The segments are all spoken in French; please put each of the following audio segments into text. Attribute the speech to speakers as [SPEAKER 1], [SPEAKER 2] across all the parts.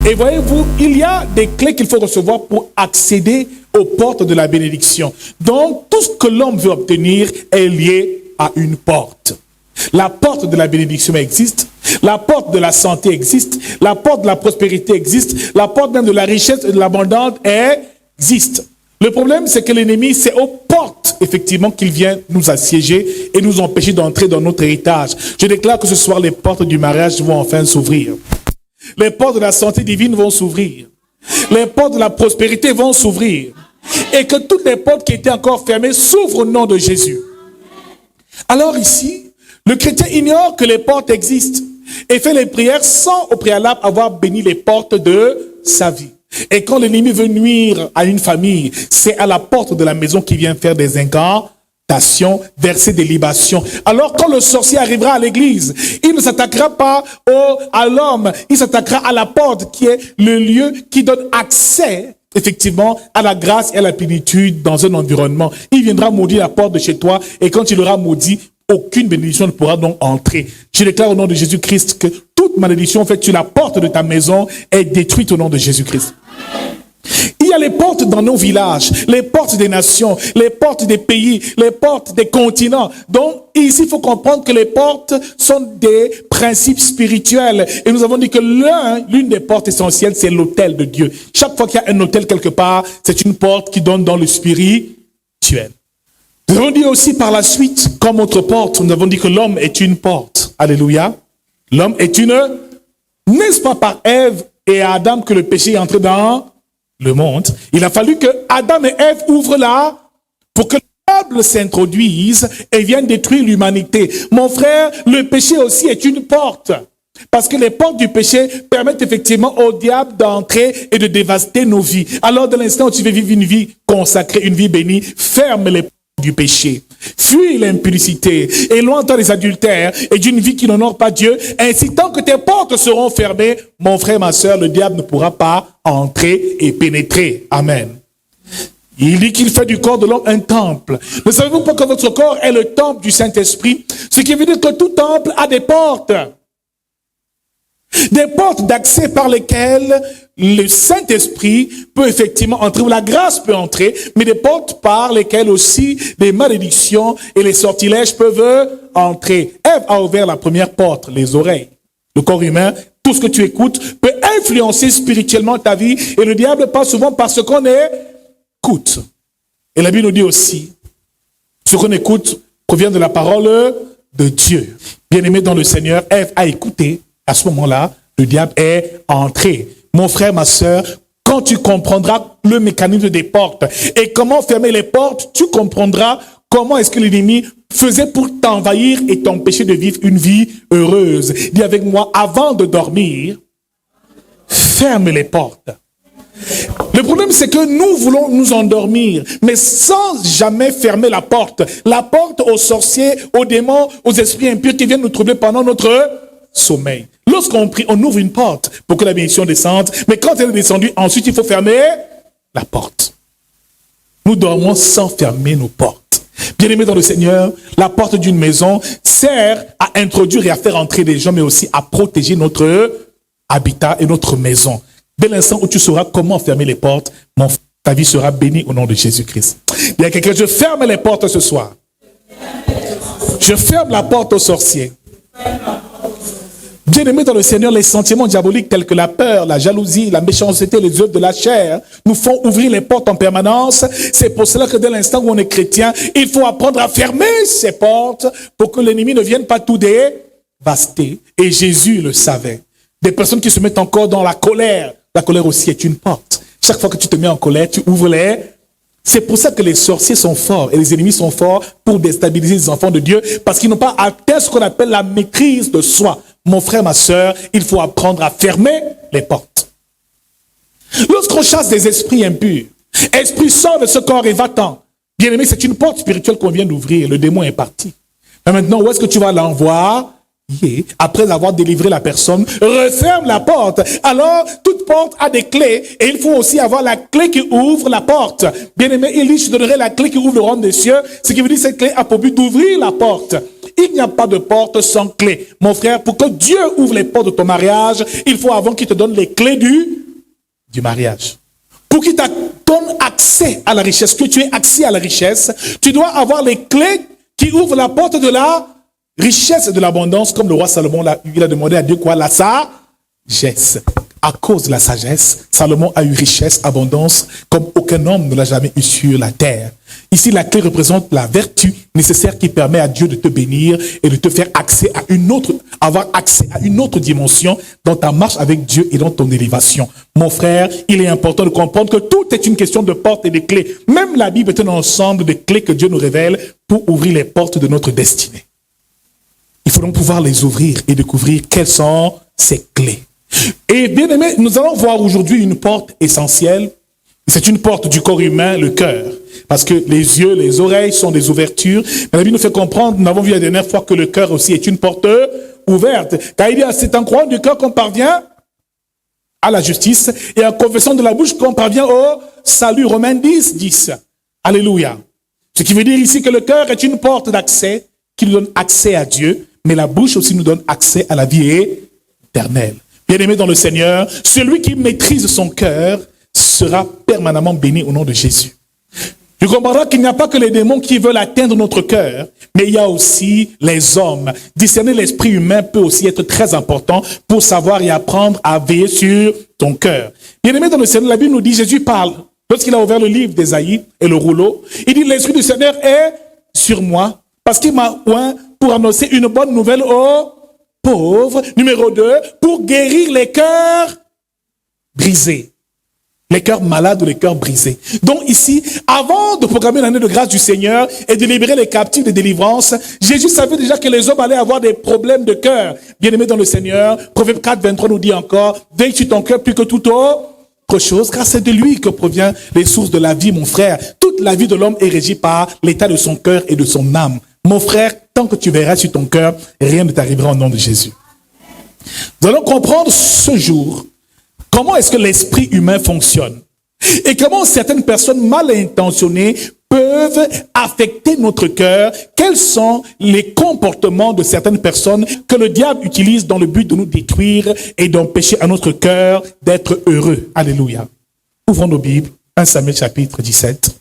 [SPEAKER 1] Et voyez-vous, il y a des clés qu'il faut recevoir pour accéder aux portes de la bénédiction. Donc, tout ce que l'homme veut obtenir est lié à une porte. La porte de la bénédiction existe, la porte de la santé existe, la porte de la prospérité existe, la porte même de la richesse et de l'abondance existe. Le problème, c'est que l'ennemi, c'est aux portes, effectivement, qu'il vient nous assiéger et nous empêcher d'entrer dans notre héritage. Je déclare que ce soir, les portes du mariage vont enfin s'ouvrir. Les portes de la santé divine vont s'ouvrir. Les portes de la prospérité vont s'ouvrir. Et que toutes les portes qui étaient encore fermées s'ouvrent au nom de Jésus. Alors ici, le chrétien ignore que les portes existent et fait les prières sans au préalable avoir béni les portes de sa vie. Et quand l'ennemi veut nuire à une famille, c'est à la porte de la maison qu'il vient faire des incantations, verser des libations. Alors quand le sorcier arrivera à l'église, il ne s'attaquera pas à l'homme, il s'attaquera à la porte qui est le lieu qui donne accès effectivement à la grâce et à la plénitude dans un environnement. Il viendra maudire la porte de chez toi et quand il aura maudit, aucune bénédiction ne pourra donc entrer. Je déclare au nom de Jésus-Christ que toute malédiction faite sur la porte de ta maison est détruite au nom de Jésus-Christ. Il y a les portes dans nos villages, les portes des nations, les portes des pays, les portes des continents. Donc ici, il faut comprendre que les portes sont des principes spirituels. Et nous avons dit que l'une des portes essentielles, c'est l'autel de Dieu. Chaque fois qu'il y a un autel quelque part, c'est une porte qui donne dans le spirituel. Nous avons dit aussi par la suite, comme autre porte, nous avons dit que l'homme est une porte. Alléluia. L'homme est n'est-ce pas par Ève et Adam que le péché est entré dans le monde? Il a fallu que Adam et Ève ouvrent là pour que le diable s'introduise et vienne détruire l'humanité. Mon frère, le péché aussi est une porte. Parce que les portes du péché permettent effectivement au diable d'entrer et de dévaster nos vies. Alors, de l'instant où tu veux vivre une vie consacrée, une vie bénie, ferme les portes du péché. Fuis l'impudicité, éloigne-toi des adultères et d'une vie qui n'honore pas Dieu. Ainsi, tant que tes portes seront fermées, mon frère, ma soeur, le diable ne pourra pas entrer et pénétrer. Amen. Il dit qu'il fait du corps de l'homme un temple. Ne savez-vous pas que votre corps est le temple du Saint-Esprit? Ce qui veut dire que tout temple a des portes. Des portes d'accès par lesquelles le Saint-Esprit peut effectivement entrer, ou la grâce peut entrer, mais des portes par lesquelles aussi des malédictions et les sortilèges peuvent entrer. Ève a ouvert la première porte, les oreilles. Le corps humain, tout ce que tu écoutes peut influencer spirituellement ta vie, et le diable passe souvent par ce qu'on écoute. Et la Bible nous dit aussi, ce qu'on écoute provient de la parole de Dieu. Bien-aimé dans le Seigneur, Ève a écouté. À ce moment-là, le diable est entré. Mon frère, ma sœur, quand tu comprendras le mécanisme des portes et comment fermer les portes, tu comprendras comment est-ce que l'ennemi faisait pour t'envahir et t'empêcher de vivre une vie heureuse. Dis avec moi, avant de dormir, ferme les portes. Le problème, c'est que nous voulons nous endormir, mais sans jamais fermer la porte. La porte aux sorciers, aux démons, aux esprits impurs qui viennent nous troubler pendant notre sommeil. Lorsqu'on prie, on ouvre une porte pour que la bénédiction descende, mais quand elle est descendue, ensuite il faut fermer la porte. Nous dormons sans fermer nos portes. Bien-aimés dans le Seigneur, la porte d'une maison sert à introduire et à faire entrer des gens, mais aussi à protéger notre habitat et notre maison. Dès l'instant où tu sauras comment fermer les portes, ta vie sera bénie au nom de Jésus-Christ. Il y a quelqu'un, je ferme les portes ce soir. Je ferme la porte aux sorciers. Bien-aimés dans le Seigneur, les sentiments diaboliques tels que la peur, la jalousie, la méchanceté, les œuvres de la chair nous font ouvrir les portes en permanence. C'est pour cela que dès l'instant où on est chrétien, il faut apprendre à fermer ces portes pour que l'ennemi ne vienne pas tout dévaster. Et Jésus le savait. Des personnes qui se mettent encore dans la colère aussi est une porte. Chaque fois que tu te mets en colère, tu ouvres les... C'est pour ça que les sorciers sont forts et les ennemis sont forts pour déstabiliser les enfants de Dieu parce qu'ils n'ont pas atteint ce qu'on appelle la maîtrise de soi. Mon frère, ma sœur, il faut apprendre à fermer les portes. Lorsqu'on chasse des esprits impurs, esprit sort de ce corps et va-t'en. Bien aimé, c'est une porte spirituelle qu'on vient d'ouvrir. Le démon est parti. Mais maintenant, où est-ce que tu vas l'envoyer? Après avoir délivré la personne, referme la porte. Alors, toute porte a des clés et il faut aussi avoir la clé qui ouvre la porte. Bien aimé, il dit, je donnerai la clé qui ouvre le royaume des cieux. Ce qui veut dire, cette clé a pour but d'ouvrir la porte. Il n'y a pas de porte sans clé. Mon frère, pour que Dieu ouvre les portes de ton mariage, il faut avant qu'il te donne les clés du du mariage. Pour qu'il te donne accès à la richesse, que tu aies accès à la richesse, tu dois avoir les clés qui ouvrent la porte de la richesse et de l'abondance, comme le roi Salomon il a demandé à Dieu quoi? La sagesse. À cause de la sagesse, Salomon a eu richesse, abondance, comme aucun homme ne l'a jamais eu sur la terre. Ici, la clé représente la vertu nécessaire qui permet à Dieu de te bénir et de te faire avoir accès à une autre dimension dans ta marche avec Dieu et dans ton élévation. Mon frère, il est important de comprendre que tout est une question de portes et de clés. Même la Bible est un ensemble de clés que Dieu nous révèle pour ouvrir les portes de notre destinée. Il faut donc pouvoir les ouvrir et découvrir quelles sont ces clés. Et bien aimé, nous allons voir aujourd'hui une porte essentielle. C'est une porte du corps humain, le cœur. Parce que les yeux, les oreilles sont des ouvertures. Mais la Bible nous fait comprendre, nous avons vu la dernière fois que le cœur aussi est une porte ouverte. Car il dit, c'est en croyant du cœur qu'on parvient à la justice et en confessant de la bouche qu'on parvient au salut. Romains 10, 10. Alléluia. Ce qui veut dire ici que le cœur est une porte d'accès qui nous donne accès à Dieu, mais la bouche aussi nous donne accès à la vie éternelle. Bien-aimé dans le Seigneur, celui qui maîtrise son cœur sera permanemment béni au nom de Jésus. Tu comprendras qu'il n'y a pas que les démons qui veulent atteindre notre cœur, mais il y a aussi les hommes. Discerner l'esprit humain peut aussi être très important pour savoir et apprendre à veiller sur ton cœur. Bien-aimé dans le Seigneur, la Bible nous dit, Jésus parle, lorsqu'il a ouvert le livre d'Ésaïe et le rouleau, il dit, l'Esprit du Seigneur est sur moi, parce qu'il m'a oint pour annoncer une bonne nouvelle aux pauvres. Numéro 2, pour guérir les cœurs brisés. Les cœurs malades ou les cœurs brisés. Donc ici, avant de proclamer l'année de grâce du Seigneur et de libérer les captifs de délivrance, Jésus savait déjà que les hommes allaient avoir des problèmes de cœur. Bien-aimés dans le Seigneur, Proverbe 4, 23 nous dit encore, veille sur ton cœur plus que toute autre chose, car c'est de lui que provient les sources de la vie, mon frère. Toute la vie de l'homme est régie par l'état de son cœur et de son âme. Mon frère, tant que tu verras sur ton cœur, rien ne t'arrivera au nom de Jésus. Nous allons comprendre ce jour comment est-ce que l'esprit humain fonctionne et comment certaines personnes mal intentionnées peuvent affecter notre cœur. Quels sont les comportements de certaines personnes que le diable utilise dans le but de nous détruire et d'empêcher à notre cœur d'être heureux. Alléluia. Ouvrons nos Bibles, 1 Samuel chapitre 17.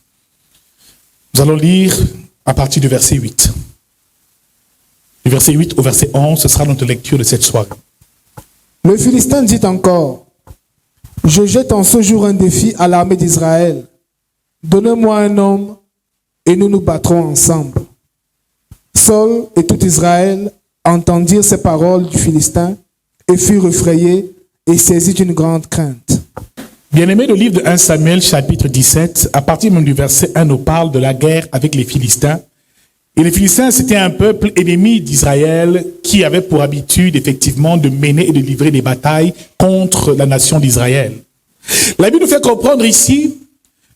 [SPEAKER 1] Nous allons lire à partir du verset 8. Du verset 8 au verset 11, ce sera notre lecture de cette soirée.
[SPEAKER 2] Le Philistin dit encore, je jette en ce jour un défi à l'armée d'Israël. Donnez-moi un homme et nous nous battrons ensemble. Saul et tout Israël entendirent ces paroles du Philistin et furent effrayés et saisis d'une grande crainte.
[SPEAKER 1] Bien-aimé, le livre de 1 Samuel chapitre 17, à partir même du verset 1, nous parle de la guerre avec les Philistins. Et les Philistins, c'était un peuple ennemi d'Israël qui avait pour habitude, effectivement, de mener et de livrer des batailles contre la nation d'Israël. La Bible nous fait comprendre ici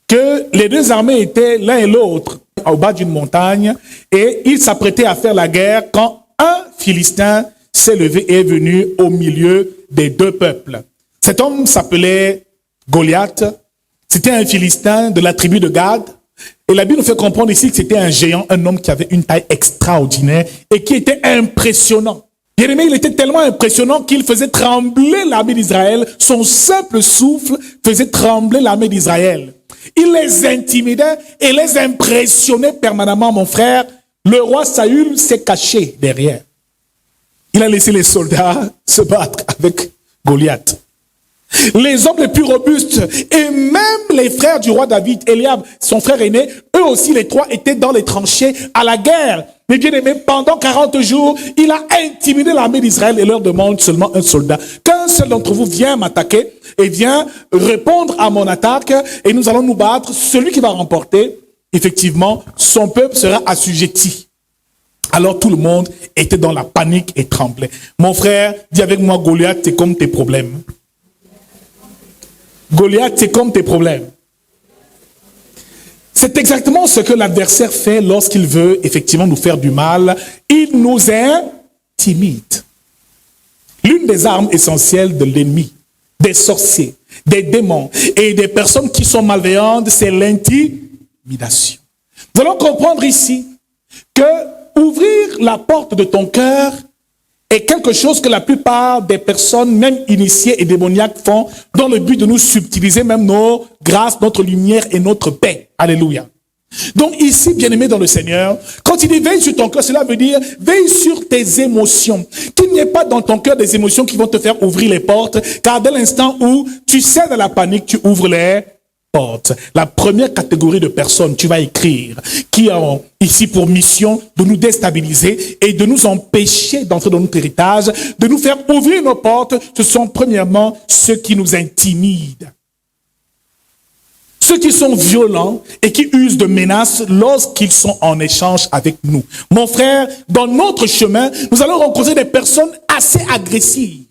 [SPEAKER 1] que les deux armées étaient l'un et l'autre au bas d'une montagne et ils s'apprêtaient à faire la guerre quand un Philistin s'est levé et est venu au milieu des deux peuples. Cet homme s'appelait Goliath. C'était un Philistin de la tribu de Gad. Et la Bible nous fait comprendre ici que c'était un géant, un homme qui avait une taille extraordinaire et qui était impressionnant. Bien-aimé, il était tellement impressionnant qu'il faisait trembler l'armée d'Israël. Son simple souffle faisait trembler l'armée d'Israël. Il les intimidait et les impressionnait permanemment, mon frère. Le roi Saül s'est caché derrière. Il a laissé les soldats se battre avec Goliath. Les hommes les plus robustes et même les frères du roi David, Eliab, son frère aîné, eux aussi les trois étaient dans les tranchées à la guerre. Mais bien aimé, pendant 40 jours, il a intimidé l'armée d'Israël et leur demande seulement un soldat. Qu'un seul d'entre vous vient m'attaquer et vient répondre à mon attaque et nous allons nous battre. Celui qui va remporter, effectivement, son peuple sera assujetti. Alors tout le monde était dans la panique et tremblait. Mon frère, dis avec moi, Goliath, c'est comme tes problèmes. Goliath, c'est comme tes problèmes. C'est exactement ce que l'adversaire fait lorsqu'il veut effectivement nous faire du mal. Il nous intimide. L'une des armes essentielles de l'ennemi, des sorciers, des démons et des personnes qui sont malveillantes, c'est l'intimidation. Nous allons comprendre ici que ouvrir la porte de ton cœur est quelque chose que la plupart des personnes, même initiées et démoniaques, font dans le but de nous subtiliser même nos grâces, notre lumière et notre paix. Alléluia. Donc ici, bien-aimé dans le Seigneur, quand il dit veille sur ton cœur, cela veut dire veille sur tes émotions. Qu'il n'y ait pas dans ton cœur des émotions qui vont te faire ouvrir les portes, car dès l'instant où tu cèdes à la panique, tu ouvres les portes. La première catégorie de personnes, tu vas écrire, qui ont ici pour mission de nous déstabiliser et de nous empêcher d'entrer dans notre héritage, de nous faire ouvrir nos portes, ce sont premièrement ceux qui nous intimident. Ceux qui sont violents et qui usent de menaces lorsqu'ils sont en échange avec nous. Mon frère, dans notre chemin, nous allons rencontrer des personnes assez agressives.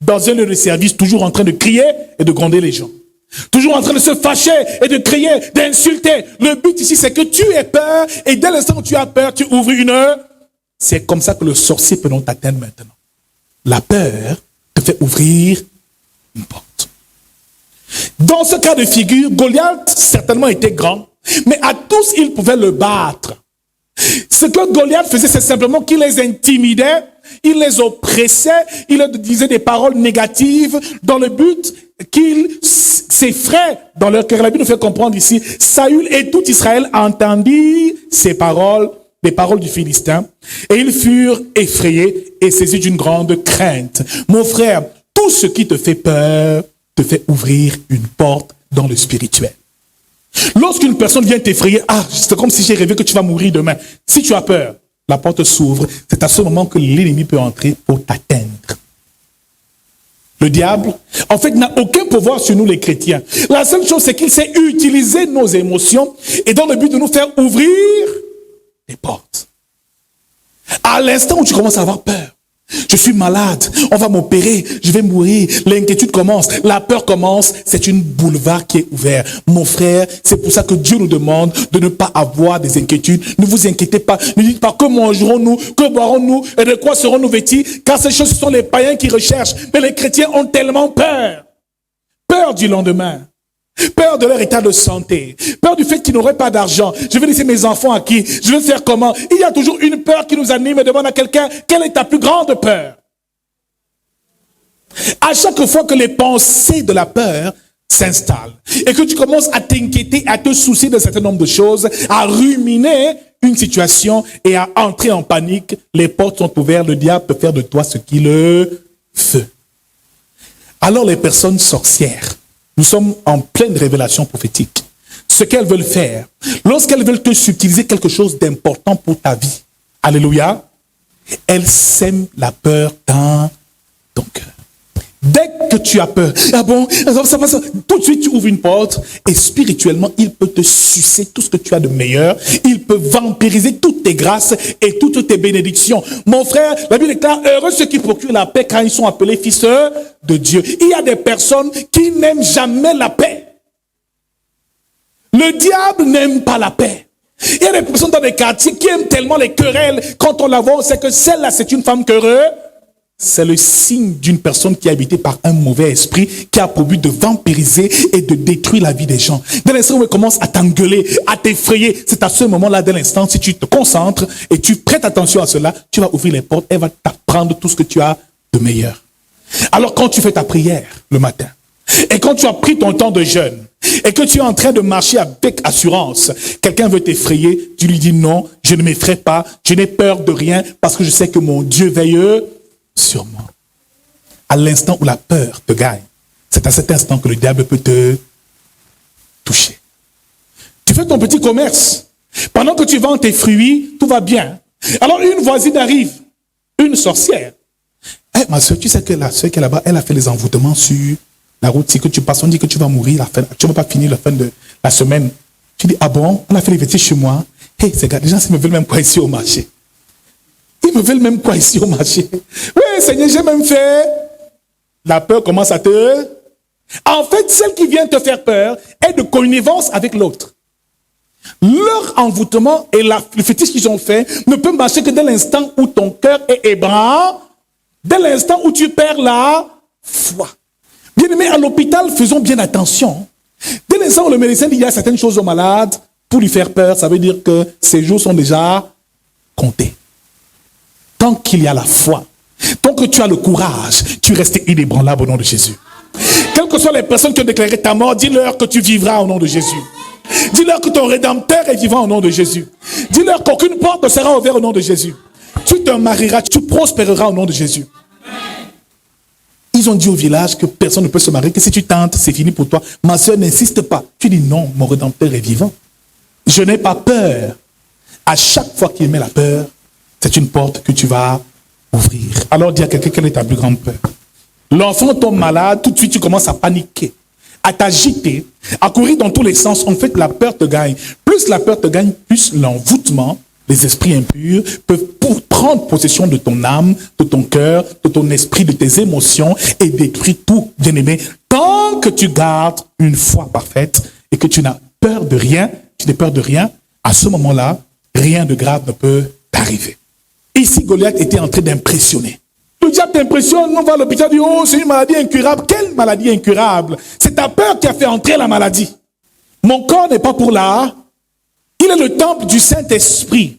[SPEAKER 1] Dans un lieu de service, toujours en train de crier et de gronder les gens. Toujours en train de se fâcher et de crier, d'insulter. Le but ici, c'est que tu aies peur et dès l'instant où tu as peur, tu ouvres une... C'est comme ça que le sorcier peut donc t'atteindre maintenant. La peur te fait ouvrir une porte. Dans ce cas de figure, Goliath certainement était grand, mais à tous, il pouvait le battre. Ce que Goliath faisait, c'est simplement qu'il les intimidait, il les oppressait, il leur disait des paroles négatives dans le but qu'ils s'effraient dans leur cœur. La Bible nous fait comprendre ici, Saül et tout Israël entendirent ces paroles, les paroles du Philistin, et ils furent effrayés et saisis d'une grande crainte. Mon frère, tout ce qui te fait peur te fait ouvrir une porte dans le spirituel. Lorsqu'une personne vient t'effrayer, c'est comme si j'ai rêvé que tu vas mourir demain. Si tu as peur, la porte s'ouvre. C'est à ce moment que l'ennemi peut entrer pour t'atteindre. Le diable, en fait, n'a aucun pouvoir sur nous les chrétiens. La seule chose, c'est qu'il sait utiliser nos émotions et dans le but de nous faire ouvrir les portes. À l'instant où tu commences à avoir peur, je suis malade, on va m'opérer, je vais mourir, l'inquiétude commence, la peur commence, c'est une boulevard qui est ouvert. Mon frère, c'est pour ça que Dieu nous demande de ne pas avoir des inquiétudes. Ne vous inquiétez pas, ne dites pas que mangerons-nous, que boirons-nous et de quoi serons-nous vêtus, car ces choses, ce sont les païens qui recherchent. Mais les chrétiens ont tellement peur. Peur du lendemain. Peur de leur état de santé. Peur du fait qu'ils n'auraient pas d'argent. Je vais laisser mes enfants à qui? Je vais faire comment? Il y a toujours une peur qui nous anime et demande à quelqu'un, quelle est ta plus grande peur? À chaque fois que les pensées de la peur s'installent et que tu commences à t'inquiéter, à te soucier d'un certain nombre de choses, à ruminer une situation et à entrer en panique, les portes sont ouvertes, le diable peut faire de toi ce qu'il veut. Alors les personnes sorcières, nous sommes en pleine révélation prophétique. Ce qu'elles veulent faire, lorsqu'elles veulent te subtiliser quelque chose d'important pour ta vie, alléluia, elles sèment la peur dans ton cœur. Dès que tu as peur, ça passe, tout de suite tu ouvres une porte et spirituellement, il peut te sucer tout ce que tu as de meilleur. Il peut vampiriser toutes tes grâces et toutes tes bénédictions. Mon frère, la Bible déclare, heureux ceux qui procurent la paix quand ils sont appelés fils de Dieu. Il y a des personnes qui n'aiment jamais la paix. Le diable n'aime pas la paix. Il y a des personnes dans des quartiers qui aiment tellement les querelles. Quand on la voit, on sait que celle-là, c'est une femme querelle. C'est le signe d'une personne qui est habitée par un mauvais esprit, qui a pour but de vampiriser et de détruire la vie des gens. Dès l'instant où elle commence à t'engueuler, à t'effrayer, c'est à ce moment-là, dès l'instant, si tu te concentres et tu prêtes attention à cela, tu vas ouvrir les portes, elle va t'apprendre tout ce que tu as de meilleur. Alors quand tu fais ta prière le matin, et quand tu as pris ton temps de jeûne, et que tu es en train de marcher avec assurance, quelqu'un veut t'effrayer, tu lui dis non, je ne m'effraie pas, je n'ai peur de rien, parce que je sais que mon Dieu veille sur moi. À l'instant où la peur te gagne, c'est à cet instant que le diable peut te toucher. Tu fais ton petit commerce. Pendant que tu vends tes fruits, tout va bien. Alors une voisine arrive, une sorcière. Ma soeur, tu sais que la soeur qui est là-bas, elle a fait les envoûtements sur la route. Si que tu passes, on dit que tu vas mourir, tu ne vas pas finir la fin de la semaine. Tu dis, ah bon, on a fait les vêtements chez moi. Hey, ces gars, les gens, ils me veulent même quoi ici au marché. Ils me veulent même quoi ici au marché? Oui, Seigneur, j'ai même fait. La peur commence à te... En fait, celle qui vient te faire peur est de connivence avec l'autre. Leur envoûtement et le fétiche qu'ils ont fait ne peut marcher que dès l'instant où ton cœur est ébranlé, dès l'instant où tu perds la foi. Bien-aimés, à l'hôpital, faisons bien attention. Dès l'instant où le médecin dit qu'il y a certaines choses au malade, pour lui faire peur, ça veut dire que ses jours sont déjà comptés. Tant qu'il y a la foi, que tu as le courage, tu restes inébranlable au nom de Jésus. Quelles que soient les personnes qui ont déclaré ta mort, dis-leur que tu vivras au nom de Jésus. Dis-leur que ton Rédempteur est vivant au nom de Jésus. Dis-leur qu'aucune porte ne sera ouverte au nom de Jésus. Tu te marieras, tu prospéreras au nom de Jésus. Ils ont dit au village que personne ne peut se marier, que si tu tentes, c'est fini pour toi. Ma soeur n'insiste pas. Tu dis non, mon Rédempteur est vivant. Je n'ai pas peur. À chaque fois qu'il met la peur, c'est une porte que tu vas ouvrir. Alors dis à quelqu'un, quelle est ta plus grande peur? L'enfant tombe malade, tout de suite tu commences à paniquer, à t'agiter, à courir dans tous les sens. En fait, la peur te gagne. Plus la peur te gagne, plus l'envoûtement, les esprits impurs peuvent prendre possession de ton âme, de ton cœur, de ton esprit, de tes émotions et détruire tout, bien-aimé. Tant que tu gardes une foi parfaite et que tu n'as peur de rien, tu n'as peur de rien, à ce moment-là, rien de grave ne peut t'arriver. Ici, Goliath était en train d'impressionner. Le diable t'impressionne, on va à l'hôpital, dit, oh, c'est une maladie incurable. Quelle maladie incurable? C'est ta peur qui a fait entrer la maladie. Mon corps n'est pas pour là. Il est le temple du Saint-Esprit.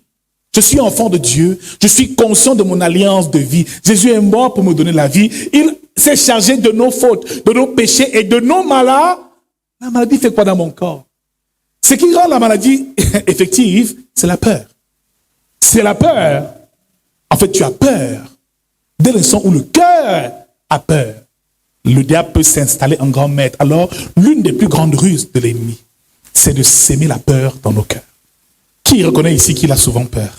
[SPEAKER 1] Je suis enfant de Dieu. Je suis conscient de mon alliance de vie. Jésus est mort pour me donner la vie. Il s'est chargé de nos fautes, de nos péchés et de nos maladies. La maladie fait quoi dans mon corps? Ce qui rend la maladie effective, c'est la peur. C'est la peur. En fait, tu as peur. Dès l'instant où le cœur a peur, le diable peut s'installer en grand maître. Alors, l'une des plus grandes ruses de l'ennemi, c'est de s'aimer la peur dans nos cœurs. Qui reconnaît ici qu'il a souvent peur?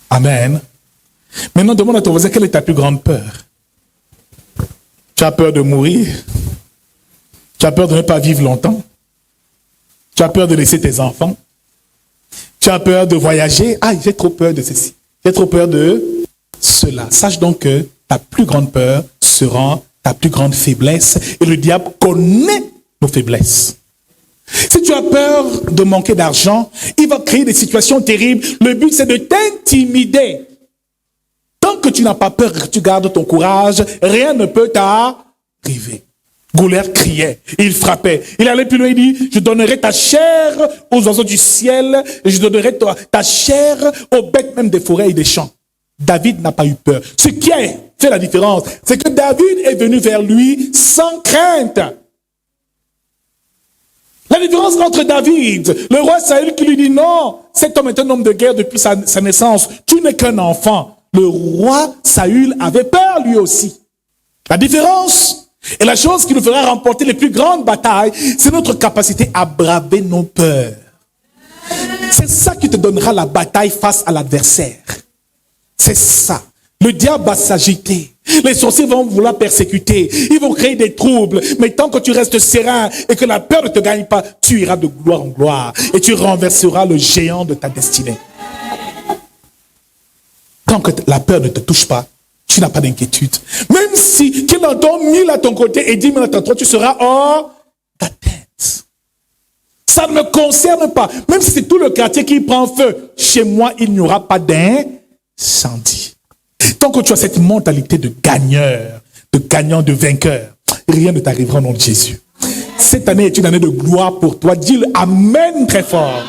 [SPEAKER 1] Amen. Maintenant, demande à ton voisin, quelle est ta plus grande peur? Tu as peur de mourir? Tu as peur de ne pas vivre longtemps? Tu as peur de laisser tes enfants? Tu as peur de voyager? Ah, j'ai trop peur de ceci. J'ai trop peur de cela. Sache donc que ta plus grande peur sera ta plus grande faiblesse. Et le diable connaît nos faiblesses. Si tu as peur de manquer d'argent, il va créer des situations terribles. Le but, c'est de t'intimider. Tant que tu n'as pas peur, que tu gardes ton courage, rien ne peut t'arriver. Goliath criait, il frappait. Il allait plus loin, il dit, je donnerai ta chair aux oiseaux du ciel, et je donnerai ta chair aux bêtes même des forêts et des champs. David n'a pas eu peur. Ce qui a fait la différence, c'est que David est venu vers lui sans crainte. La différence entre David, le roi Saül qui lui dit non, cet homme est un homme de guerre depuis sa naissance, tu n'es qu'un enfant. Le roi Saül avait peur lui aussi. La différence, et la chose qui nous fera remporter les plus grandes batailles, c'est notre capacité à braver nos peurs. C'est ça qui te donnera la bataille face à l'adversaire. C'est ça. Le diable va s'agiter. Les sorciers vont vouloir persécuter. Ils vont créer des troubles. Mais tant que tu restes serein et que la peur ne te gagne pas, tu iras de gloire en gloire. Et tu renverseras le géant de ta destinée. Tant que la peur ne te touche pas, tu n'as pas d'inquiétude. Même si qu'il entend 1000 à ton côté et 10 000 à ton droite, tu seras hors ta tête. Ça ne me concerne pas. Même si c'est tout le quartier qui prend feu, chez moi, il n'y aura pas d'incendie. Tant que tu as cette mentalité de gagneur, de gagnant, de vainqueur, rien ne t'arrivera au nom de Jésus. Cette année est une année de gloire pour toi. Dis-le Amen très fort.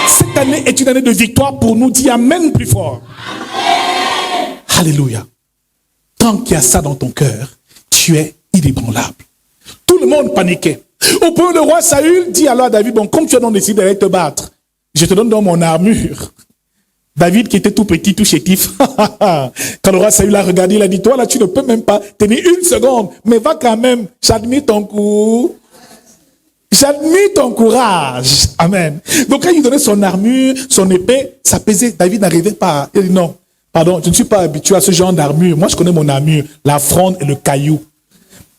[SPEAKER 1] Cette année est une année de victoire pour nous. Dis Amen plus fort. Amen. Alléluia. Tant qu'il y a ça dans ton cœur, tu es inébranlable. Tout le monde paniquait. Au point où le roi Saül dit alors à David, bon, comme tu as donc décidé d'aller te battre, je te donne dans mon armure. David qui était tout petit, tout chétif. Quand le roi Saül l'a regardé, il a dit, toi là, tu ne peux même pas tenir une seconde, mais va quand même, j'admire ton coup. J'admire ton courage. Amen. Donc quand il donnait son armure, son épée, ça pesait. David n'arrivait pas. Il dit non, pardon, je ne suis pas habitué à ce genre d'armure. Moi, je connais mon armure, la fronde et le caillou.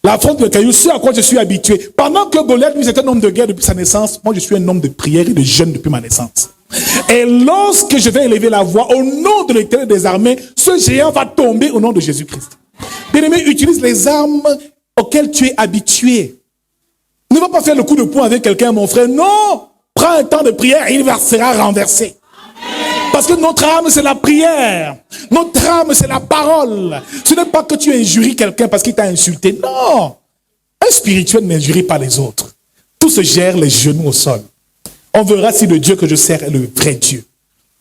[SPEAKER 1] La fronde et le caillou, c'est à quoi je suis habitué. Pendant que Goliath, lui, c'était un homme de guerre depuis sa naissance, moi, je suis un homme de prière et de jeûne depuis ma naissance. Et lorsque je vais élever la voix au nom de l'Éternel des armées, ce géant va tomber au nom de Jésus-Christ. Bien-aimé, utilise les armes auxquelles tu es habitué. Ne va pas faire le coup de poing avec quelqu'un, mon frère. Non! Prends un temps de prière et il sera renversé. Parce que notre âme, c'est la prière. Notre âme, c'est la parole. Ce n'est pas que tu injuries quelqu'un parce qu'il t'a insulté. Non! Un spirituel n'injurie pas les autres. Tout se gère les genoux au sol. On verra si le Dieu que je sers est le vrai Dieu.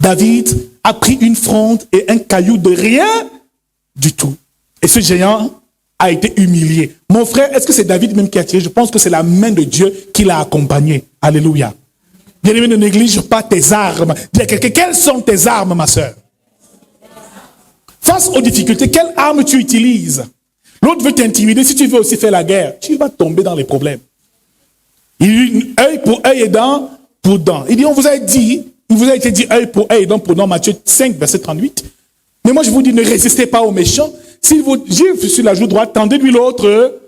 [SPEAKER 1] David a pris une fronde et un caillou de rien du tout. Et ce géant a été humilié. Mon frère, est-ce que c'est David même qui a tiré? Je pense que c'est la main de Dieu qui l'a accompagné. Alléluia. Bien-aimé, ne néglige pas tes armes. Dis à quelqu'un, quelles sont tes armes, ma sœur? Face aux difficultés, quelle arme tu utilises? L'autre veut t'intimider. Si tu veux aussi faire la guerre, tu vas tomber dans les problèmes. Il dit œil pour œil et dent pour dent. Il dit, il vous a été dit œil pour œil et dent pour dent, Matthieu 5, verset 38. Mais moi je vous dis, ne résistez pas aux méchants. S'il vous gifle sur la joue droite, tendez-lui l'autre.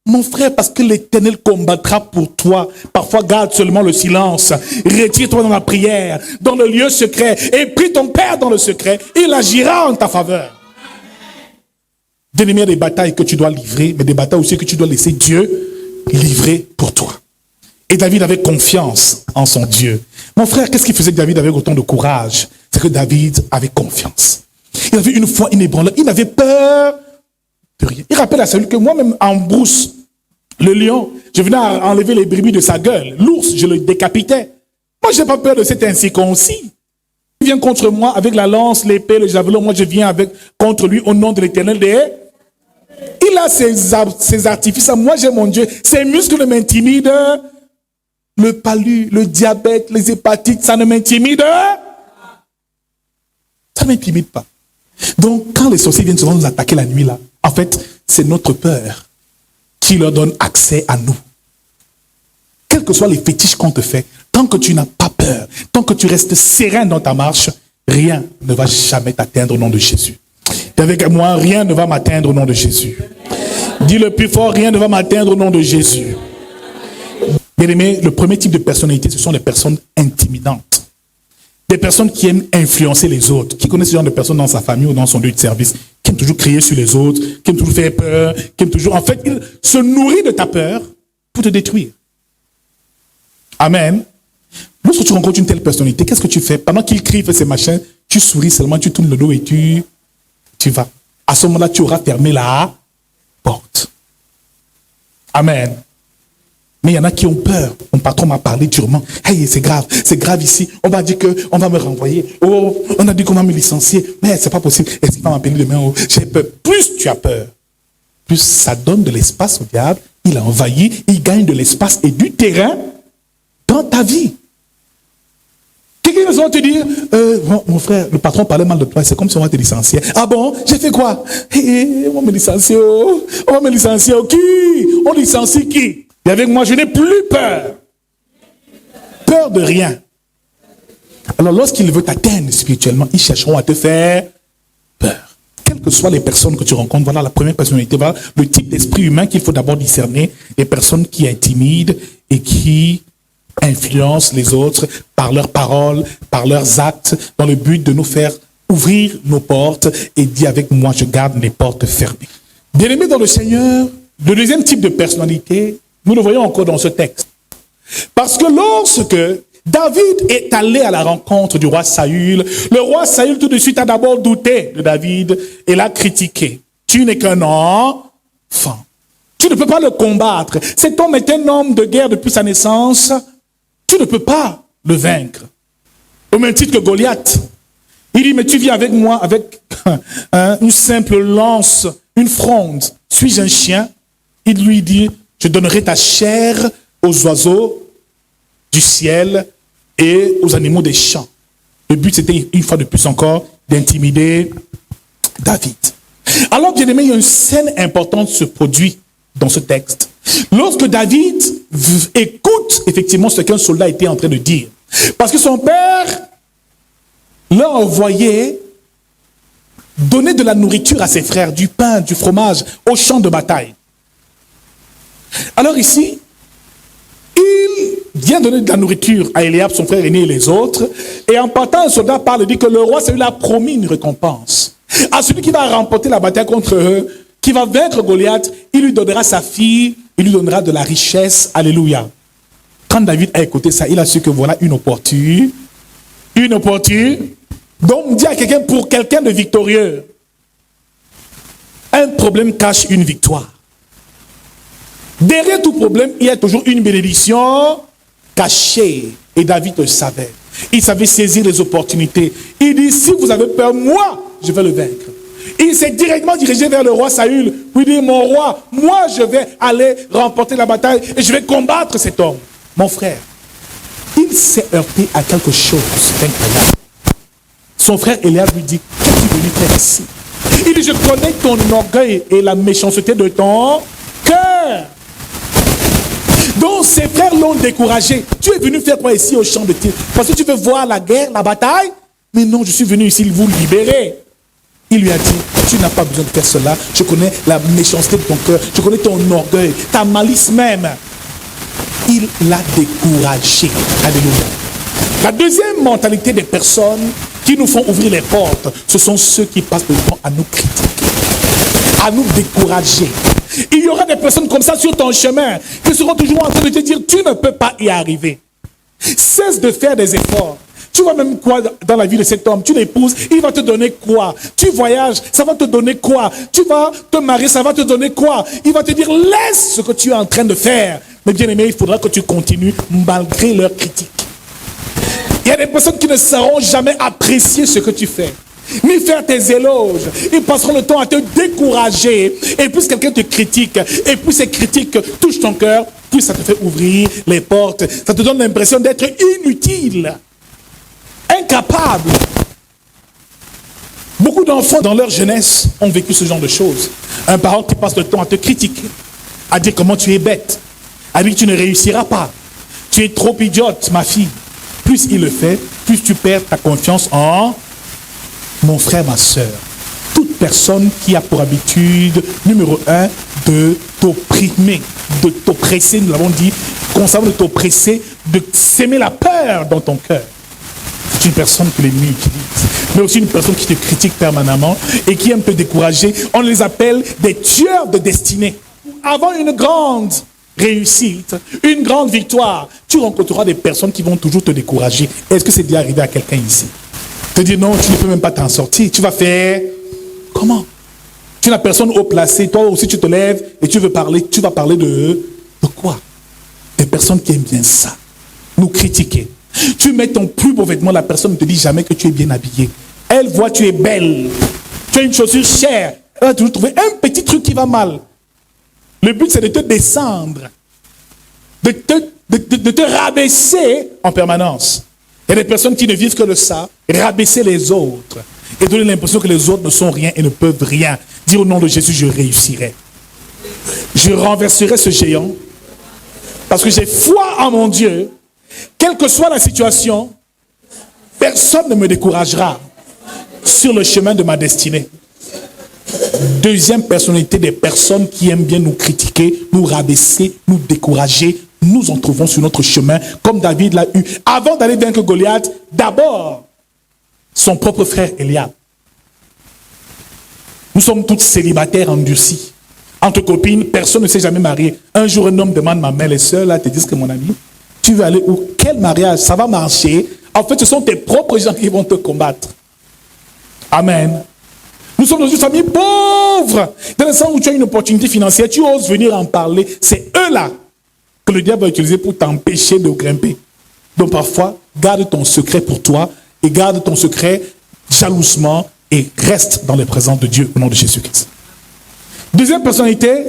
[SPEAKER 1] Mon frère, parce que l'Éternel combattra pour toi. Parfois, garde seulement le silence. Retire-toi dans la prière, dans le lieu secret. Et prie ton Père dans le secret. Il agira en ta faveur. Bien-aimé, il y a des batailles que tu dois livrer, mais des batailles aussi que tu dois laisser Dieu livrer pour toi. Et David avait confiance en son Dieu. Mon frère, qu'est-ce qui faisait que David avait autant de courage? C'est que David avait confiance. Il avait une foi inébranlable. Il n'avait peur de rien. Il rappelle à Saül que moi-même, en brousse, le lion, je venais à enlever les brebis de sa gueule. L'ours, je le décapitais. Moi, je n'ai pas peur de cet incirconcis. Il vient contre moi avec la lance, l'épée, le javelot. Moi, je viens contre lui au nom de l'Éternel des... Il a ses artifices. Moi, j'ai mon Dieu. Ses muscles m'intimident. Le palu, le diabète, les hépatites, ça ne m'intimide. Ça ne m'intimide pas. Donc, quand les sorciers viennent souvent nous attaquer la nuit, là, en fait, c'est notre peur qui leur donne accès à nous. Quels que soient les fétiches qu'on te fait, tant que tu n'as pas peur, tant que tu restes serein dans ta marche, rien ne va jamais t'atteindre au nom de Jésus. Et avec moi, rien ne va m'atteindre au nom de Jésus. Dis le plus fort, rien ne va m'atteindre au nom de Jésus. Bien aimé, le premier type de personnalité, ce sont les personnes intimidantes. Des personnes qui aiment influencer les autres, qui connaissent ce genre de personnes dans sa famille ou dans son lieu de service, qui aiment toujours crier sur les autres, qui aiment toujours faire peur, qui aiment toujours... En fait, il se nourrit de ta peur pour te détruire. Amen. Lorsque tu rencontres une telle personnalité, qu'est-ce que tu fais? Pendant qu'il crie, fait ses machins, tu souris seulement, tu tournes le dos et tu vas. À ce moment-là, tu auras fermé la porte. Amen. Mais il y en a qui ont peur. Mon patron m'a parlé durement. Hey, c'est grave ici. On va dire qu'on va me renvoyer. Oh, on a dit qu'on va me licencier. Mais c'est pas possible. Est-ce qu'il va m'appeler demain? Oh, j'ai peur. Plus tu as peur, plus ça donne de l'espace au diable. Il a envahi, il gagne de l'espace et du terrain dans ta vie. Quelqu'un va te dire, mon frère, le patron parlait mal de toi, c'est comme si on va te licencier. Ah bon? J'ai fait quoi? On va me licencier. On va me licencier. Qui? On licencie qui? Et avec moi, je n'ai plus peur. Peur de rien. Alors, lorsqu'il veut t'atteindre spirituellement, ils chercheront à te faire peur. Quelles que soient les personnes que tu rencontres, voilà la première personnalité, voilà le type d'esprit humain qu'il faut d'abord discerner. Les personnes qui intimident et qui influencent les autres par leurs paroles, par leurs actes, dans le but de nous faire ouvrir nos portes et dire avec moi, je garde mes portes fermées. Bien-aimés dans le Seigneur, le deuxième type de personnalité, nous le voyons encore dans ce texte. Parce que lorsque David est allé à la rencontre du roi Saül, le roi Saül tout de suite a d'abord douté de David et l'a critiqué. Tu n'es qu'un enfant. Tu ne peux pas le combattre. Cet homme est un homme de guerre depuis sa naissance. Tu ne peux pas le vaincre. Au même titre que Goliath. Il dit, mais tu viens avec moi avec une simple lance, une fronde. Suis-je un chien? Il lui dit, je donnerai ta chair aux oiseaux du ciel et aux animaux des champs. Le but, c'était, une fois de plus encore, d'intimider David. Alors, bien aimé, il y a une scène importante qui se produit dans ce texte. Lorsque David écoute effectivement ce qu'un soldat était en train de dire. Parce que son père l'a envoyé donner de la nourriture à ses frères, du pain, du fromage, au champ de bataille. Alors ici, il vient donner de la nourriture à Eliab, son frère aîné et les autres. Et en partant, un soldat parle et dit que le roi, celui a promis une récompense. À celui qui va remporter la bataille contre eux, qui va vaincre Goliath, il lui donnera sa fille, il lui donnera de la richesse. Alléluia. Quand David a écouté ça, il a su que voilà une opportunité. Une opportunité. Donc, dit à quelqu'un, pour quelqu'un de victorieux, un problème cache une victoire. Derrière tout problème, il y a toujours une bénédiction cachée. Et David le savait. Il savait saisir les opportunités. Il dit, si vous avez peur, moi, je vais le vaincre. Il s'est directement dirigé vers le roi Saül. Puis il dit, mon roi, moi je vais aller remporter la bataille et je vais combattre cet homme. Mon frère, il s'est heurté à quelque chose d'incroyable. Son frère Eliab lui dit, qu'es-tu venu faire ici? Il dit, je connais ton orgueil et la méchanceté de ton cœur. Donc ses frères l'ont découragé. Tu es venu faire quoi ici au champ de tir? Parce que tu veux voir la guerre, la bataille? Mais non, je suis venu ici vous libérer. Il lui a dit, tu n'as pas besoin de faire cela. Je connais la méchanceté de ton cœur. Je connais ton orgueil, ta malice même. Il l'a découragé. Alléluia. La deuxième mentalité des personnes qui nous font ouvrir les portes, ce sont ceux qui passent le temps à nous critiquer, à nous décourager. Il y aura des personnes comme ça sur ton chemin qui seront toujours en train de te dire, tu ne peux pas y arriver. Cesse de faire des efforts. Tu vois même quoi dans la vie de cet homme? Tu l'épouses, il va te donner quoi? Tu voyages, ça va te donner quoi? Tu vas te marier, ça va te donner quoi? Il va te dire, laisse ce que tu es en train de faire. Mais bien aimé, il faudra que tu continues malgré leurs critiques. Il y a des personnes qui ne sauront jamais apprécier ce que tu fais, ni faire tes éloges. Ils passeront le temps à te décourager. Et plus quelqu'un te critique, et plus ces critiques touchent ton cœur, plus ça te fait ouvrir les portes. Ça te donne l'impression d'être inutile, incapable. Beaucoup d'enfants dans leur jeunesse ont vécu ce genre de choses. Un parent qui passe le temps à te critiquer, à dire comment tu es bête, à dire que tu ne réussiras pas. Tu es trop idiote, ma fille. Plus il le fait, plus tu perds ta confiance en mon frère, ma soeur. Toute personne qui a pour habitude, numéro 1, de t'opprimer, de t'oppresser, nous l'avons dit, constamment de t'oppresser, de s'aimer la peur dans ton cœur. C'est une personne que l'ennemi utilise, mais aussi une personne qui te critique permanemment et qui aime te décourager. On les appelle des tueurs de destinée. Avant une grande réussite, une grande victoire, tu rencontreras des personnes qui vont toujours te décourager. Est-ce que c'est déjà arrivé à quelqu'un ici? Te dire non, tu ne peux même pas t'en sortir. Tu vas faire comment? Tu es la personne haut placée, toi aussi tu te lèves et tu vas parler de quoi? Des personnes qui aiment bien ça, nous critiquer. Tu mets ton plus beau vêtement, la personne ne te dit jamais que tu es bien habillé. Elle voit que tu es belle, tu as une chaussure chère, elle va toujours trouver un petit truc qui va mal. Le but, c'est de te descendre, de te rabaisser en permanence. Il y a des personnes qui ne vivent que de ça, rabaisser les autres et donner l'impression que les autres ne sont rien et ne peuvent rien. Dire au nom de Jésus, je réussirai. Je renverserai ce géant parce que j'ai foi en mon Dieu. Quelle que soit la situation, personne ne me découragera sur le chemin de ma destinée. Deuxième personnalité des personnes qui aiment bien nous critiquer, nous rabaisser, nous décourager. Nous en trouvons sur notre chemin, comme David l'a eu. Avant d'aller vaincre Goliath, d'abord, son propre frère Eliab. Nous sommes tous célibataires endurcis. Entre copines, personne ne s'est jamais marié. Un jour, un homme demande, ma mère, les sœurs, là, te disent que mon ami, tu veux aller où? Quel mariage? Ça va marcher. En fait, ce sont tes propres gens qui vont te combattre. Amen. Nous sommes dans une famille pauvre. Dans le sens où tu as une opportunité financière, tu oses venir en parler. C'est eux-là que le diable va utiliser pour t'empêcher de grimper. Donc parfois, garde ton secret pour toi et garde ton secret jalousement et reste dans les présences de Dieu au nom de Jésus-Christ. Deuxième personnalité,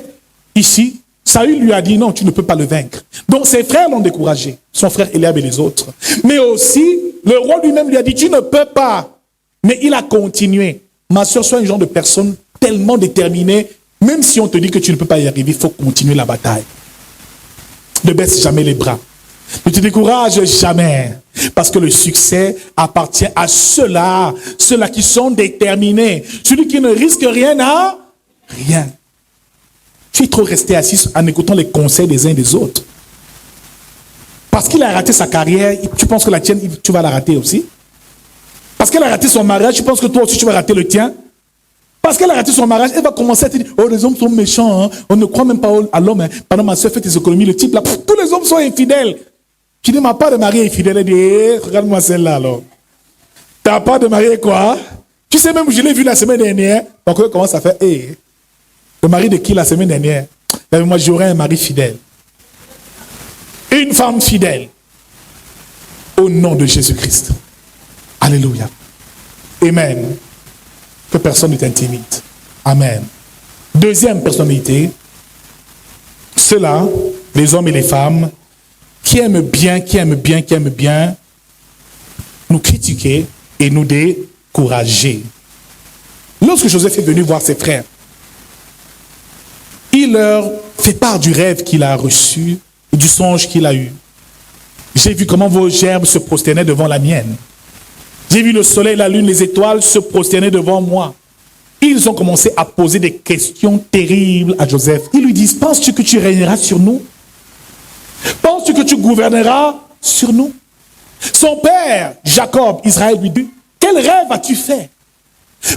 [SPEAKER 1] ici, Saül lui a dit non, tu ne peux pas le vaincre. Donc ses frères l'ont découragé, son frère Eliab et les autres. Mais aussi, le roi lui-même lui a dit tu ne peux pas. Mais il a continué. Ma soeur, sois un genre de personne tellement déterminée, même si on te dit que tu ne peux pas y arriver, il faut continuer la bataille. Ne baisse jamais les bras. Ne te décourage jamais. Parce que le succès appartient à ceux-là qui sont déterminés. Celui qui ne risque rien n'a rien. Tu es trop resté assis en écoutant les conseils des uns et des autres. Parce qu'il a raté sa carrière, tu penses que la tienne, tu vas la rater aussi? Parce qu'elle a raté son mariage, tu penses que toi aussi tu vas rater le tien? Parce qu'elle a raté son mariage, elle va commencer à te dire, oh les hommes sont méchants, hein. On ne croit même pas à l'homme. Hein. Pendant ma soeur fait tes économies, le type là, tous les hommes sont infidèles. Tu dis, ma part de mari est infidèle. Elle dit, regarde-moi celle-là alors. Ta part de mari est quoi? Tu sais même, je l'ai vu la semaine dernière. Donc elle commence à faire, le mari de qui la semaine dernière? Moi j'aurai un mari fidèle. Une femme fidèle. Au nom de Jésus-Christ. Alléluia. Amen. que personne ne t'intimide. Amen. Deuxième personnalité, ceux-là, les hommes et les femmes, qui aiment bien nous critiquer et nous décourager. Lorsque Joseph est venu voir ses frères, il leur fait part du rêve qu'il a reçu et du songe qu'il a eu. J'ai vu comment vos gerbes se prosternaient devant la mienne. J'ai vu le soleil, la lune, les étoiles se prosterner devant moi. Ils ont commencé à poser des questions terribles à Joseph. Ils lui disent, penses-tu que tu régneras sur nous? Penses-tu que tu gouverneras sur nous? Son père, Jacob, Israël, lui dit, quel rêve as-tu fait?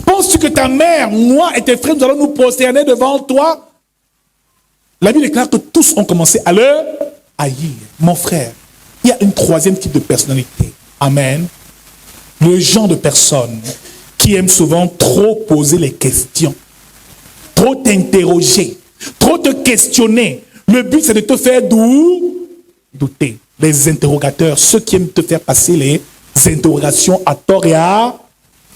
[SPEAKER 1] Penses-tu que ta mère, moi et tes frères, nous allons nous prosterner devant toi? La Bible déclare que tous ont commencé à le haïr. Mon frère, il y a une troisième type de personnalité. Amen. Le genre de personne qui aime souvent trop poser les questions, trop t'interroger, trop te questionner. Le but, c'est de te faire douter. Les interrogateurs, ceux qui aiment te faire passer les interrogations à tort et à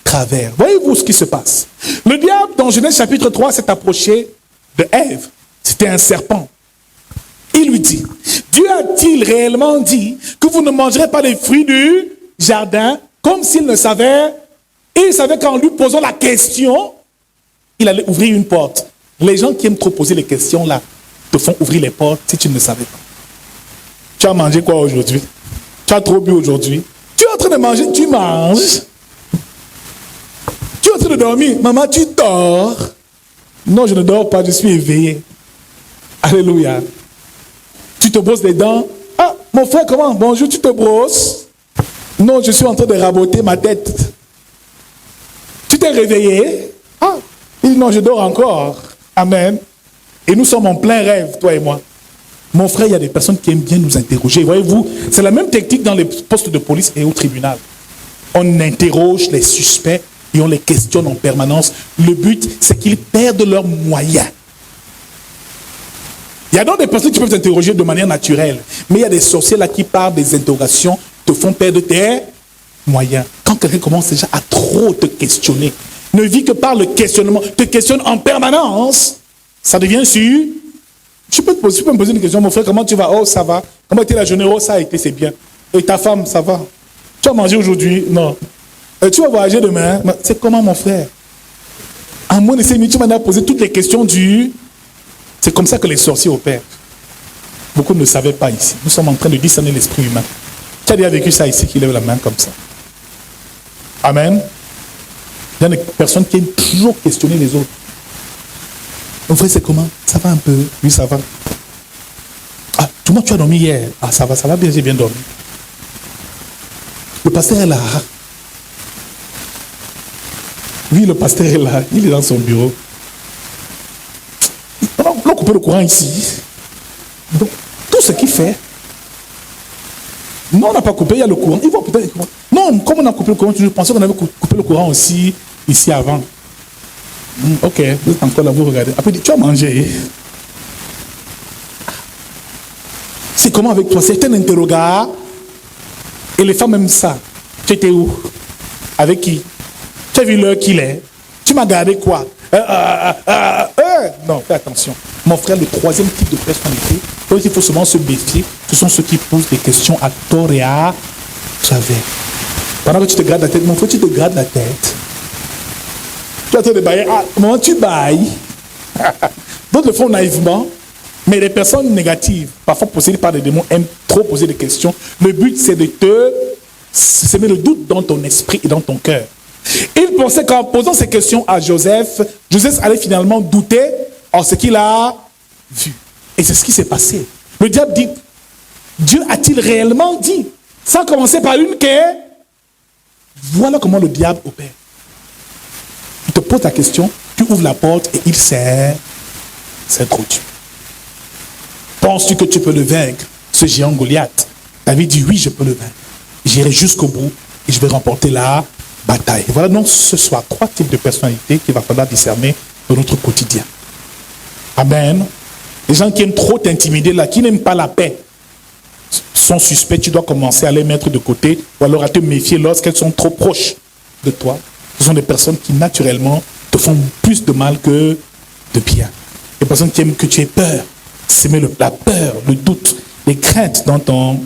[SPEAKER 1] travers. Voyez-vous ce qui se passe? Le diable, dans Genèse chapitre 3, s'est approché de Ève. C'était un serpent. Il lui dit, Dieu a-t-il réellement dit que vous ne mangerez pas des fruits du jardin, comme s'il ne savait? Et il savait qu'en lui posant la question, il allait ouvrir une porte. Les gens qui aiment trop poser les questions là, te font ouvrir les portes si tu ne savais pas. Tu as mangé quoi aujourd'hui? Tu as trop bu aujourd'hui? Tu es en train de manger, tu manges. Tu es en train de dormir, maman, tu dors. Non, je ne dors pas, je suis éveillé. Alléluia. Tu te brosses les dents. Ah, mon frère, comment? Bonjour, tu te brosses? Non, je suis en train de raboter ma tête. Tu t'es réveillé? Ah, il dit non, je dors encore. Amen. Et nous sommes en plein rêve, toi et moi. Mon frère, il y a des personnes qui aiment bien nous interroger. Voyez-vous, c'est la même technique dans les postes de police et au tribunal. On interroge les suspects et on les questionne en permanence. Le but, c'est qu'ils perdent leurs moyens. Il y a donc des personnes qui peuvent t'interroger de manière naturelle. Mais il y a des sorciers là qui, par des interrogations, te font perdre tes moyens. Quand quelqu'un commence déjà à trop te questionner, ne vit que par le questionnement, te questionne en permanence, ça devient sûr. Tu peux me poser une question, mon frère, comment tu vas? Oh, ça va. Comment était la journée? Oh, ça a été, c'est bien. Et ta femme, ça va? Tu as mangé aujourd'hui? Non. Tu vas voyager demain? C'est comment, mon frère? À moins de 5 minutes, tu m'as posé toutes les questions du... C'est comme ça que les sorciers opèrent. Beaucoup ne le savaient pas ici. Nous sommes en train de discerner l'esprit humain. Tu as déjà vécu ça ici, qui lève la main comme ça. Amen. Il y a des personnes qui aiment toujours questionner les autres. Mon frère, c'est comment? Ça va un peu? Oui, ça va. Ah, tout le monde, tu as dormi hier? Ah, ça va bien, j'ai bien dormi. Le pasteur est là. Oui, le pasteur est là. Il est dans son bureau. On a coupé le courant ici. Donc, tout ce qu'il fait. Non, on n'a pas coupé, il y a le courant. Il va peut-être le courant. Non, comme on a coupé le courant, je pensais qu'on avait coupé le courant aussi ici avant. Ok, vous êtes encore là, vous regardez. Après, tu as mangé. C'est comment avec toi? C'est un interrogatoire. Et les femmes aiment ça. Tu étais où? Avec qui? Tu as vu l'heure qu'il est? Tu m'as gardé quoi? Non, fais attention. Mon frère, le troisième type de personnalité, dont il faut souvent se méfier, ce sont ceux qui posent des questions à tort et à travers. Pendant que tu te grattes la tête, mon frère, tu te grattes la tête. Tu es en train de bailler. Ah, comment tu bailles? D'autres le font naïvement, mais les personnes négatives, parfois possédées par des démons, aiment trop poser des questions. Le but, c'est de te semer le doute dans ton esprit et dans ton cœur. Il pensait qu'en posant ces questions à Joseph, Joseph allait finalement douter en ce qu'il a vu. Et c'est ce qui s'est passé. Le diable dit, Dieu a-t-il réellement dit? Sans commencer par une quai. Voilà comment le diable opère. Il te pose la question, tu ouvres la porte et il s'introduit. Penses-tu que tu peux le vaincre, ce géant Goliath? David dit, oui, je peux le vaincre. J'irai jusqu'au bout et je vais remporter la bataille. Voilà donc ce soir 3 types de personnalités qu'il va falloir discerner dans notre quotidien. Amen. Les gens qui aiment trop t'intimider là, qui n'aiment pas la paix, sont suspects. Tu dois commencer à les mettre de côté ou alors à te méfier lorsqu'elles sont trop proches de toi. Ce sont des personnes qui, naturellement, te font plus de mal que de bien. Des personnes qui aiment que tu aies peur. S'aimer la peur, le doute, les craintes dans ton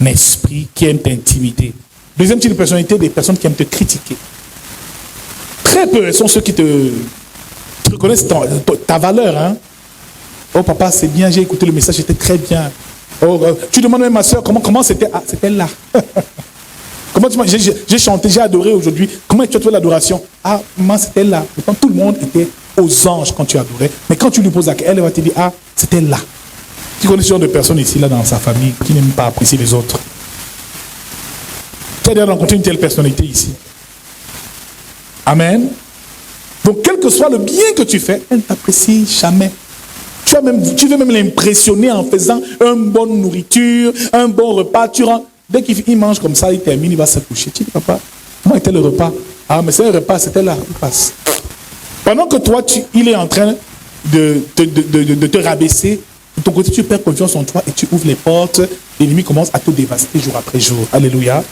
[SPEAKER 1] esprit, qui aiment t'intimider. Deuxième type de personnalité, des personnes qui aiment te critiquer. Très peu sont ceux qui te reconnaissent ta valeur. Hein? Oh papa, c'est bien, j'ai écouté le message, c'était très bien. Oh, tu demandes même à ma soeur comment c'était. Ah, c'était là. Comment j'ai chanté, j'ai adoré aujourd'hui. Comment tu as trouvé l'adoration? Ah, maman, c'était là. Pourtant, tout le monde était aux anges quand tu adorais. Mais quand tu lui poses la question, elle va te dire, ah, c'était là. Tu connais ce genre de personnes ici, là, dans sa famille, qui n'aiment pas apprécier les autres. Tu as déjà rencontré une telle personnalité ici. Amen. Donc, quel que soit le bien que tu fais, elle ne t'apprécie jamais. Tu veux même l'impressionner en faisant une bonne nourriture, un bon repas. Dès qu'il mange comme ça, il termine, il va se coucher. Tu dis, papa, comment était le repas? Ah, mais c'est un repas, c'était là, il passe. Pendant que toi, il est en train de te rabaisser, de ton côté, tu perds confiance en toi et tu ouvres les portes. L'ennemi commence à te dévaster jour après jour. Alléluia.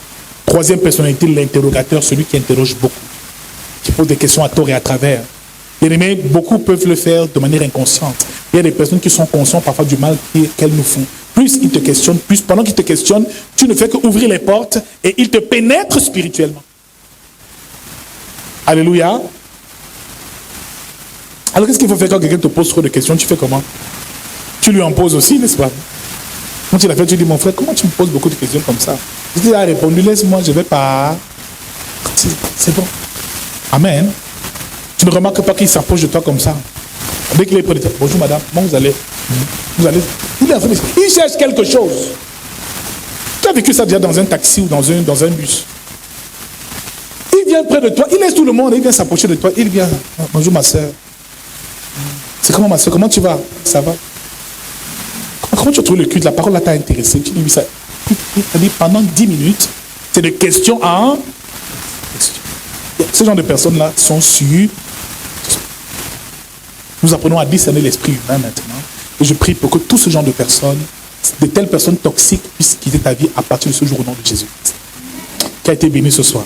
[SPEAKER 1] Troisième personnalité, l'interrogateur, celui qui interroge beaucoup, qui pose des questions à tort et à travers. Bien-aimés, beaucoup peuvent le faire de manière inconsciente. Il y a des personnes qui sont conscientes parfois du mal qu'elles nous font. Plus ils te questionnent, plus pendant qu'ils te questionnent, tu ne fais qu'ouvrir les portes et ils te pénètrent spirituellement. Alléluia. Alors qu'est-ce qu'il faut faire quand quelqu'un te pose trop de questions? Tu fais comment? Tu lui en poses aussi, n'est-ce pas? Quand tu l'as fait, tu dis, mon frère, comment tu me poses beaucoup de questions comme ça? Il a répondu, laisse-moi, je ne vais pas. C'est bon. Amen. Tu ne remarques pas qu'il s'approche de toi comme ça. Dès qu'il est près de toi, bonjour madame, comment vous allez? Il cherche quelque chose. Tu as vécu ça déjà dans un taxi ou dans un bus. Il vient près de toi, il laisse tout le monde, il vient s'approcher de toi, il vient. Bonjour ma soeur. C'est comment ma soeur? Comment tu vas? Ça va? Comment tu as trouvé le culte? La parole là t'a intéressé. Tu dis ça. Il t'a dit pendant 10 minutes, c'est de question en question. Ce genre de personnes-là sont sûres. Nous apprenons à discerner l'esprit humain maintenant. Et je prie pour que tout ce genre de personnes, de telles personnes toxiques, puissent quitter ta vie à partir de ce jour au nom de Jésus. Qui a été béni ce soir.